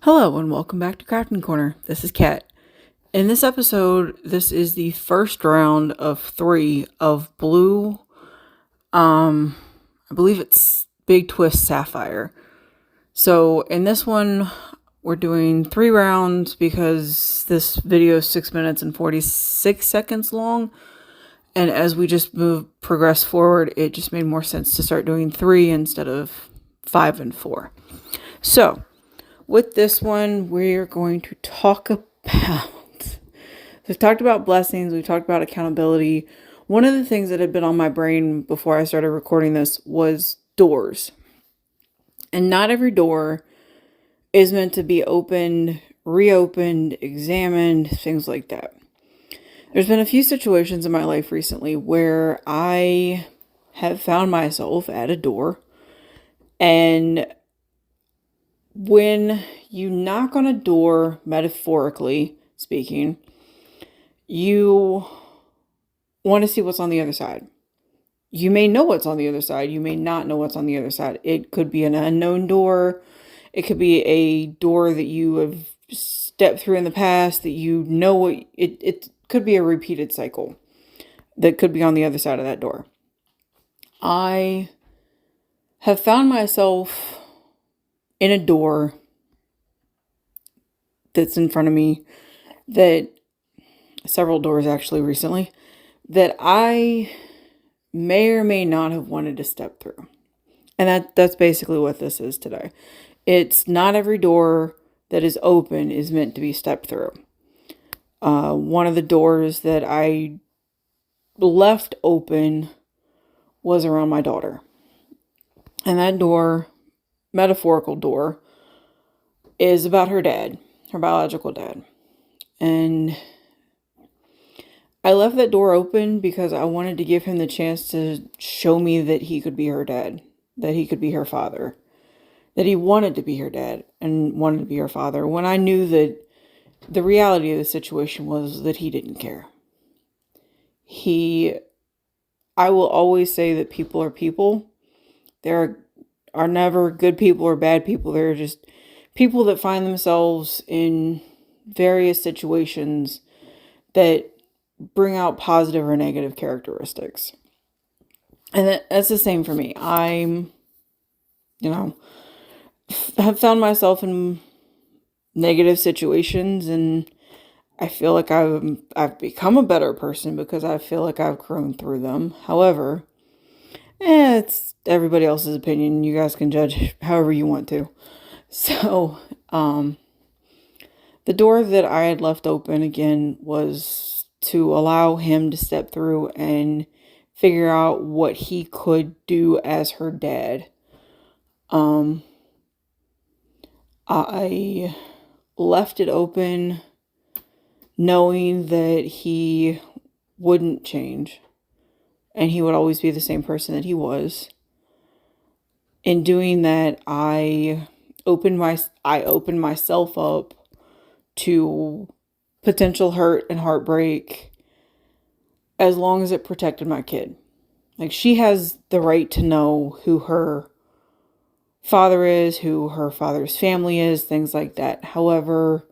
Hello and welcome back to Crafting Corner. This is Kat. In this episode, this is the first round of 3 of blue, I believe it's Big Twist Sapphire. So in this one, we're doing 3 rounds because this video is 6 minutes and 46 seconds long. And as we just progress forward, it just made more sense to start doing 3 instead of 5 and 4. So with this one, we're going to talk about, we've talked about blessings, we've talked about accountability. One of the things that had been on my brain before I started recording this was doors. And not every door is meant to be opened, reopened, examined, things like that. There's been a few situations in my life recently where I have found myself at a door, and when you knock on a door, metaphorically speaking, you want to see what's on the other side. You may know what's on the other side. You may not know what's on the other side. It could be an unknown door. It could be a door that you have stepped through in the past that you know what it could be a repeated cycle that could be on the other side of that door. I have found myself in a door that's in front of me, that several doors actually recently, that I may or may not have wanted to step through. And that's basically what this is today. It's not every door that is open is meant to be stepped through. One of the doors that I left open was around my daughter. And that door, metaphorical door, is about her dad, her biological dad. And I left that door open because I wanted to give him the chance to show me that he could be her dad, that he could be her father, that he wanted to be her dad and wanted to be her father, when I knew that the reality of the situation was that he didn't care. I will always say that people are people. There are never good people or bad people. There are just people that find themselves in various situations that bring out positive or negative characteristics. And that's the same for me. Have found myself in negative situations, and I feel like I've become a better person because I feel like I've grown through them. However, it's everybody else's opinion. You guys can judge however you want to. So, the door that I had left open again was to allow him to step through and figure out what he could do as her dad. I left it open knowing that he wouldn't change and he would always be the same person that he was. In doing that, I opened myself up to potential hurt and heartbreak as long as it protected my kid. Like, she has the right to know who her father is, who her father's family is, things like that. However,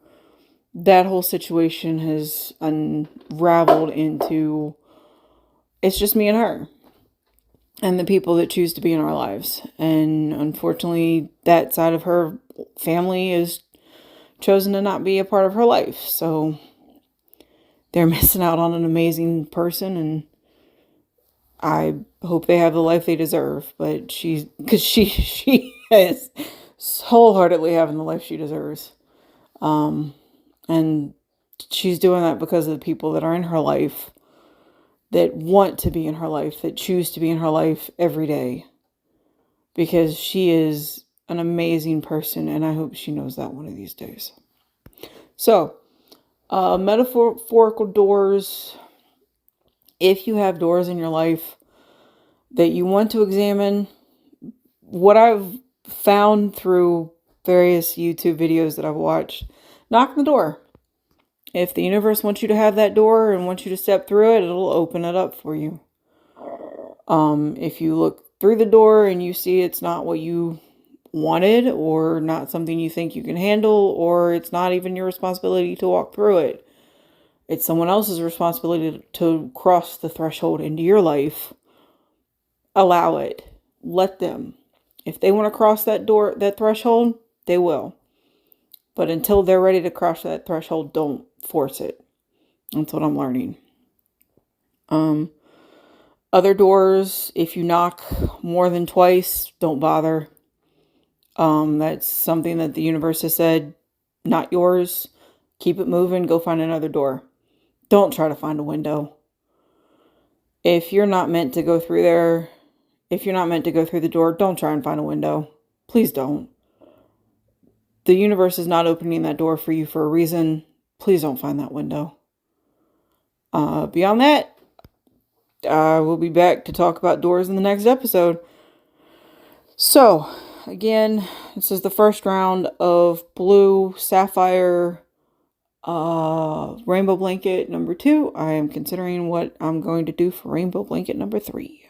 that whole situation has unraveled into, it's just me and her and the people that choose to be in our lives. And unfortunately, that side of her family is chosen to not be a part of her life. So they're missing out on an amazing person, and I hope they have the life they deserve. But she is wholeheartedly having the life she deserves. And she's doing that because of the people that are in her life, that want to be in her life, that choose to be in her life every day. Because she is an amazing person, and I hope she knows that one of these days. So, metaphorical doors. If you have doors in your life that you want to examine, what I've found through various YouTube videos that I've watched, knock on the door. If the universe wants you to have that door and wants you to step through it, it'll open it up for you. If you look through the door and you see it's not what you wanted, or not something you think you can handle, or it's not even your responsibility to walk through it. It's someone else's responsibility to cross the threshold into your life. Allow it. Let them. If they want to cross that threshold, they will. But until they're ready to cross that threshold, don't force it. That's what I'm learning. Other doors, if you knock more than twice, don't bother. That's something that the universe has said, not yours. Keep it moving. Go find another door. Don't try to find a window. If you're not meant to go through there, if you're not meant to go through the door, don't try and find a window. Please don't. The universe is not opening that door for you for a reason. Please don't find that window. Beyond that, I will be back to talk about doors in the next episode. So, again, this is the first round of blue sapphire rainbow blanket number 2. I am considering what I'm going to do for rainbow blanket number 3.